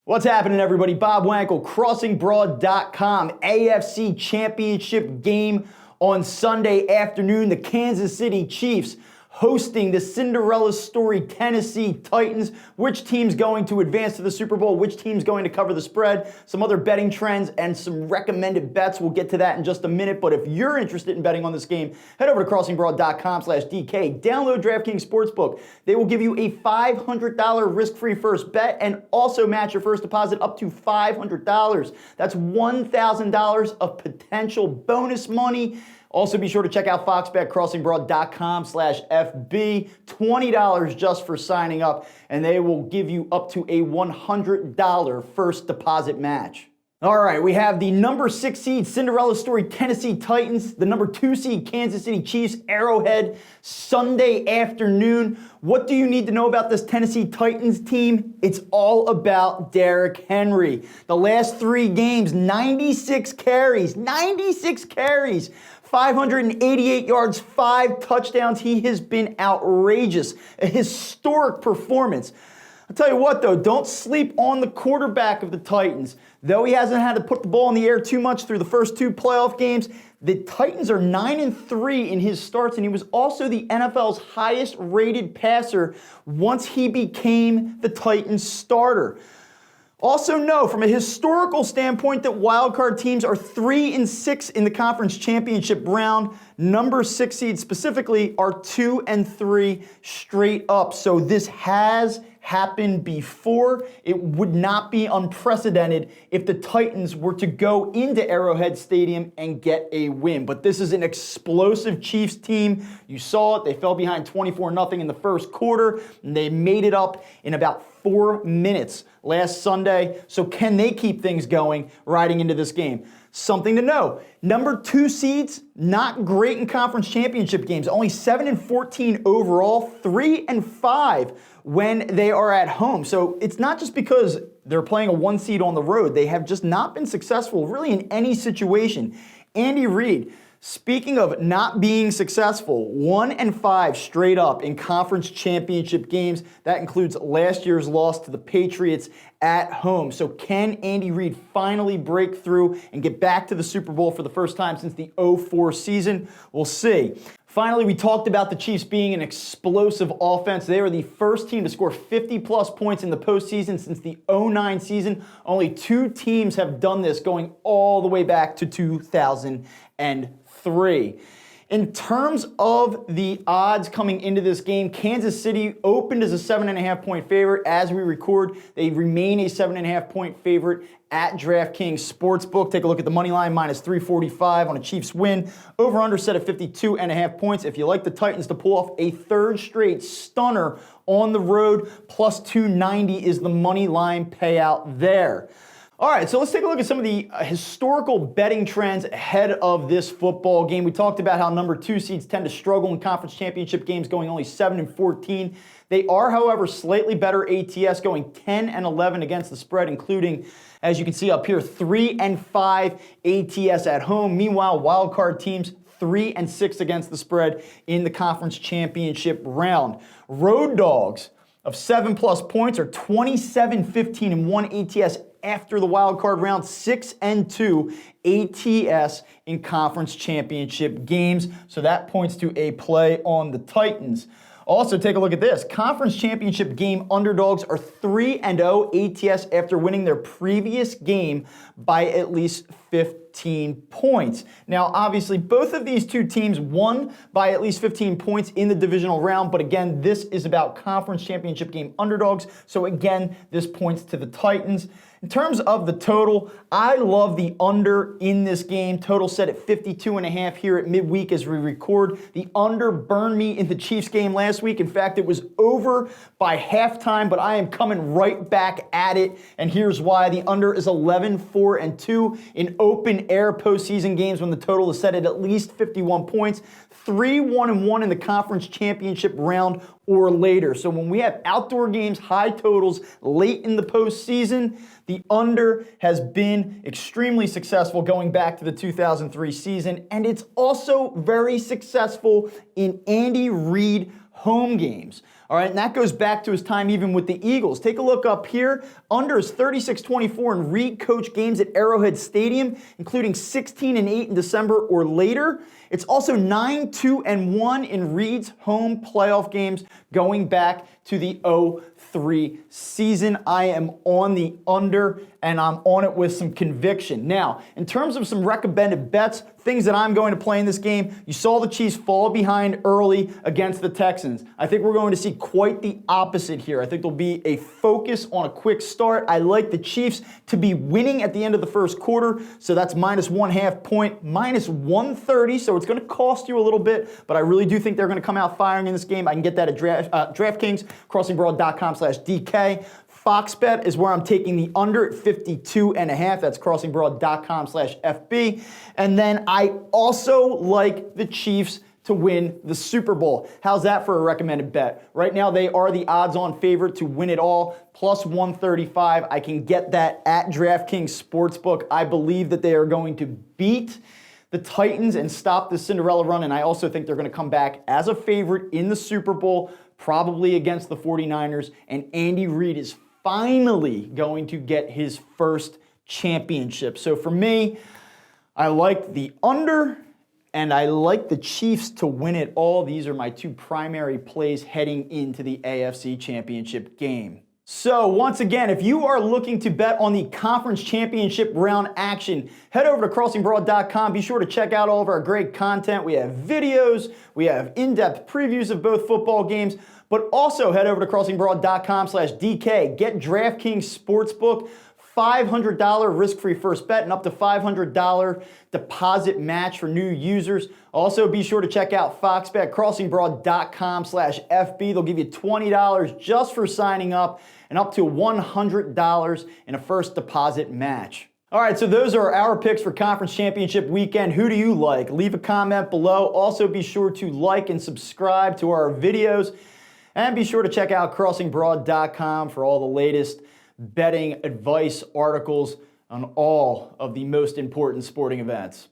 What's happening, everybody? Bob Wankel, CrossingBroad.com. AFC Championship game on Sunday afternoon. The Kansas City Chiefs hosting the Cinderella story Tennessee Titans. Which team's going to advance to the Super Bowl? Which team's going to cover the spread? Some other betting trends and some recommended bets. We'll get to that in just a minute. But if you're interested in betting on this game, head over to CrossingBroad.com/DK. Download DraftKings Sportsbook. They will give you a $500 risk-free first bet and also match your first deposit up to $500. That's $1,000 of potential bonus money. Also, be sure to check out FoxBet, CrossingBroad.com/FB. $20 just for signing up, and they will give you up to a $100 first deposit match. All right, we have the number 6 seed Cinderella story Tennessee Titans, the number 2 seed Kansas City Chiefs, Arrowhead, Sunday afternoon. What do you need to know about this Tennessee Titans team? It's all about Derrick Henry. The last 3 games, 96 carries, 588 yards, 5 touchdowns. He has been outrageous, a historic performance. I'll tell you what, though, don't sleep on the quarterback of the Titans. Though he hasn't had to put the ball in the air too much through the first 2 playoff games, the Titans are 9-3 in his starts, and he was also the NFL's highest-rated passer once he became the Titans starter. Also know, from a historical standpoint, that wildcard teams are 3-6 in the conference championship round. Number 6 seeds specifically are 2-3 straight up. So this has happened before. It would not be unprecedented if the Titans were to go into Arrowhead Stadium and get a win. But this is an explosive Chiefs team. You saw it. They fell behind 24-0 in the first quarter, and they made it up in about 4 minutes last Sunday. So can they keep things going riding into this game? Something to know. Number 2 seeds, not great in conference championship games. Only 7-14 overall, 3-5 when they are at home. So it's not just because they're playing a 1 seed on the road. They have just not been successful really in any situation. Andy Reid, speaking of not being successful, 1-5 straight up in conference championship games. That includes last year's loss to the Patriots at home. So can Andy Reid finally break through and get back to the Super Bowl for the first time since the 2004 season? We'll see. Finally, we talked about the Chiefs being an explosive offense. They were the first team to score 50-plus points in the postseason since the 2009 season. Only 2 teams have done this going all the way back to 2003. In terms of the odds coming into this game, Kansas City opened as a 7.5-point favorite. As we record, they remain a 7.5-point favorite at DraftKings Sportsbook. Take a look at the money line, minus 345 on a Chiefs win. Over-under set at 52.5 points. If you like the Titans to pull off a 3rd straight stunner on the road, plus 290 is the money line payout there. All right, so let's take a look at some of the historical betting trends ahead of this football game. We talked about how number 2 seeds tend to struggle in conference championship games, going only 7-14. They are, however, slightly better ATS, going 10-11 against the spread, including, as you can see up here, 3-5 ATS at home. Meanwhile, wildcard teams 3-6 against the spread in the conference championship round. Road dogs of 7-plus points are 27-15-1 ATS after the wild card round, 6-2 ATS in conference championship games. So that points to a play on the Titans. Also, take a look at this. Conference championship game underdogs are 3-0 ATS after winning their previous game by at least 15 points. Now, obviously, both of these 2 teams won by at least 15 points in the divisional round, but again, this is about conference championship game underdogs. So again, this points to the Titans. In terms of the total, I love the under in this game. Total set at 52.5 here at midweek as we record. The under burned me in the Chiefs game last week. In fact, it was over by halftime, but I am coming right back at it. And here's why. The under is 11-4-2 in open air postseason games when the total is set at least 51 points. 3-1-1 in the conference championship round or later. So when we have outdoor games, high totals late in the postseason, the under has been extremely successful going back to the 2003 season, and it's also very successful in Andy Reid home games. All right, and that goes back to his time even with the Eagles. Take a look up here. Under is 36-24 in Reid coach games at Arrowhead Stadium, including 16-8 in December or later. It's also 9-2-1 in Reid's home playoff games going back to the 03 season. I am on the under, and I'm on it with some conviction. Now, in terms of some recommended bets, things that I'm going to play in this game, you saw the Chiefs fall behind early against the Texans. I think we're going to see quite the opposite here. I think there'll be a focus on a quick start. I like the Chiefs to be winning at the end of the first quarter, so that's -1/2 point, -130, so it's going to cost you a little bit, but I really do think they're going to come out firing in this game. I can get that at DraftKings, crossingbroad.com/DK. Fox Bet is where I'm taking the under at 52.5. That's crossingbroad.com/FB. And then I also like the Chiefs to win the Super Bowl. How's that for a recommended bet? Right now, they are the odds-on favorite to win it all, +135. I can get that at DraftKings Sportsbook. I believe that they are going to beat the Titans and stop the Cinderella run, and I also think they're going to come back as a favorite in the Super Bowl, probably against the 49ers, and Andy Reid is finally going to get his first championship. So for me, I like the under, and I like the Chiefs to win it all. These are my two primary plays heading into the AFC Championship game. So once again, if you are looking to bet on the Conference Championship round action, head over to crossingbroad.com. Be sure to check out all of our great content. We have videos, we have in-depth previews of both football games, but also head over to crossingbroad.com/DK. Get DraftKings Sportsbook, $500 risk-free first bet and up to $500 deposit match for new users. Also, be sure to check out Fox Bet, crossingbroad.com/FB. They'll give you $20 just for signing up and up to $100 in a first deposit match. All right, so those are our picks for Conference Championship weekend. Who do you like? Leave a comment below. Also, be sure to like and subscribe to our videos. And be sure to check out crossingbroad.com for all the latest betting advice articles on all of the most important sporting events.